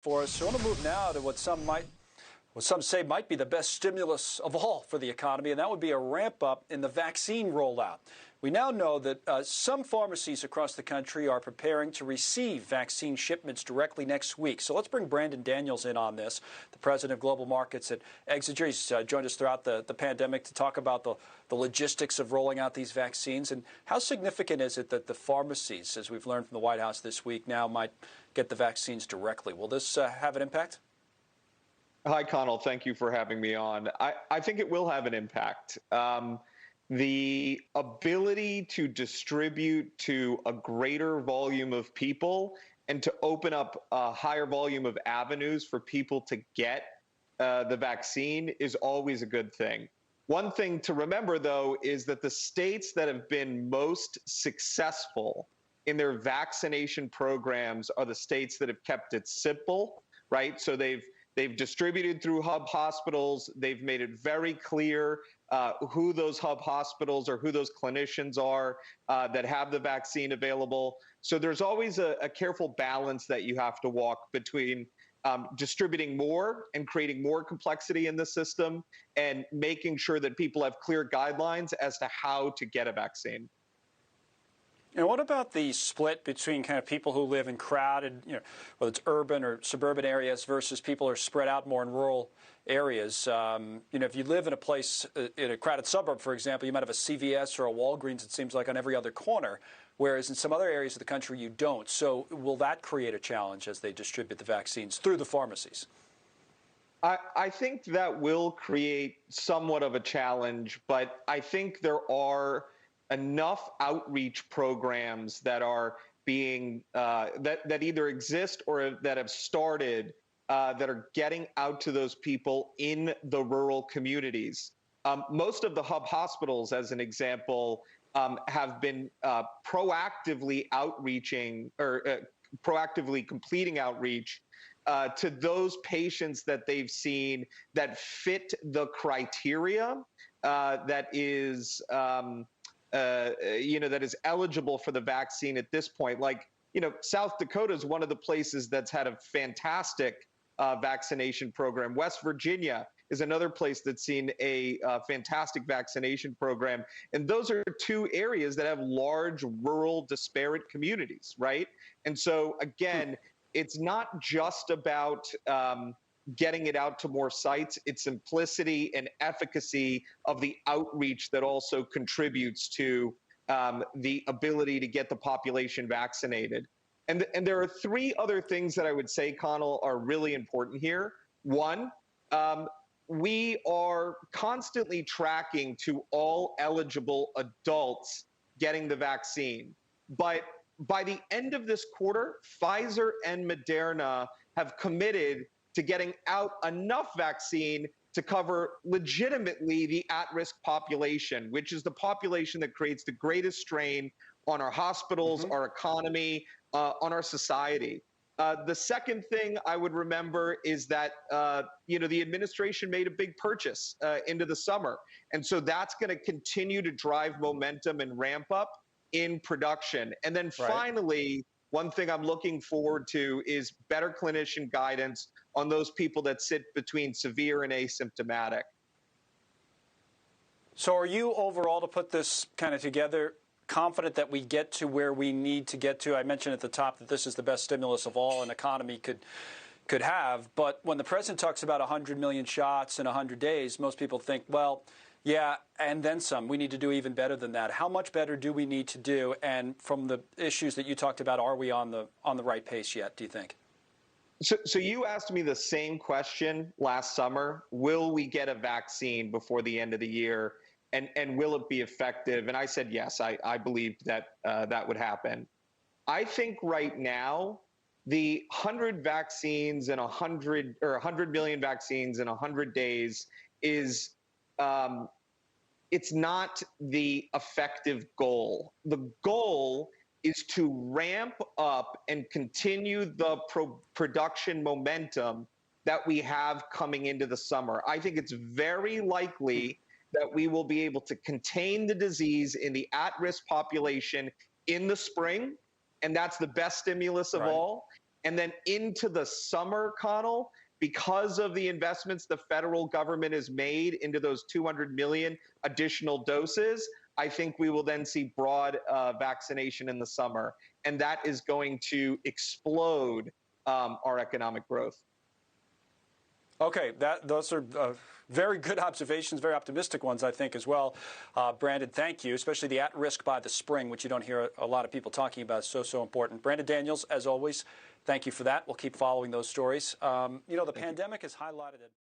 For us. So I want to move now to what some say might be the best stimulus of all for the economy, and that would be a ramp up in the vaccine rollout. We now know that some pharmacies across the country are preparing to receive vaccine shipments directly next week. So let's bring Brandon Daniels in on this, the president of global markets at Exiger. He's joined us throughout the pandemic to talk about the logistics of rolling out these vaccines. And how significant is it that the pharmacies, as we've learned from the White House this week, now might get the vaccines directly? Will this have an impact? Hi, Connell. Thank you for having me on. I think it will have an impact. The ability to distribute to a greater volume of people and to open up a higher volume of avenues for people to get the vaccine is always a good thing. One thing to remember, though, is that the states that have been most successful in their vaccination programs are the states that have kept it simple, right? So they've distributed through hub hospitals. They've made it very clear who those hub hospitals or who those clinicians are that have the vaccine available. So there's always a careful balance that you have to walk between distributing more and creating more complexity in the system and making sure that people have clear guidelines as to how to get a vaccine. And what about the split between kind of people who live in crowded, whether it's urban or suburban areas versus people who are spread out more in rural areas? If you live in a place, in a crowded suburb, for example, you might have a CVS or a Walgreens, it seems like, on every other corner, whereas in some other areas of the country you don't. So will that create a challenge as they distribute the vaccines through the pharmacies? I think that will create somewhat of a challenge, but I think there are enough outreach programs that are being that either exist or that have started that are getting out to those people in the rural communities. Most of the hub hospitals, as an example, have been proactively outreaching or proactively completing outreach to those patients that they've seen that fit the criteria that is that is eligible for the vaccine at this point. Like, South Dakota is one of the places that's had a fantastic vaccination program. West Virginia is another place that's seen a fantastic vaccination program. And those are two areas that have large rural disparate communities, right? And so, again, it's not just about getting it out to more sites. It's simplicity and efficacy of the outreach that also contributes to the ability to get the population vaccinated. And there are three other things that I would say, Connell, are really important here. One, we are constantly tracking to all eligible adults getting the vaccine. But by the end of this quarter, Pfizer and Moderna have committed to getting out enough vaccine to cover legitimately the at-risk population, which is the population that creates the greatest strain on our hospitals, our economy, on our society. The second thing I would remember is that, the administration made a big purchase into the summer. And so that's going to continue to drive momentum and ramp up in production. And then finally, one thing I'm looking forward to is better clinician guidance on those people that sit between severe and asymptomatic. So are you overall, to put this kind of together, confident that we get to where we need to get to? I mentioned at the top that this is the best stimulus of all an economy could have. But when the president talks about 100 million shots in 100 days, most people think, well, yeah, and then some. We need to do even better than that. How much better do we need to do? And from the issues that you talked about, are we on the right pace yet, do you think? So you asked me the same question last summer. Will we get a vaccine before the end of the year? And will it be effective? And I said, yes, I believed that that would happen. I think right now, the 100 vaccines and 100 million vaccines in 100 days is, it's not the effective goal. The goal is to ramp up and continue the production momentum that we have coming into the summer. I think it's very likely that we will be able to contain the disease in the at-risk population in the spring, and that's the best stimulus of all. And then into the summer, Connell, because of the investments the federal government has made into those 200 million additional doses, I think we will then see broad vaccination in the summer. And that is going to explode our economic growth. Okay, those are very good observations, very optimistic ones, I think, as well. Brandon, thank you, especially the at-risk by the spring, which you don't hear a lot of people talking about. So important. Brandon Daniels, as always, thank you for that. We'll keep following those stories. You know, the pandemic has highlighted it.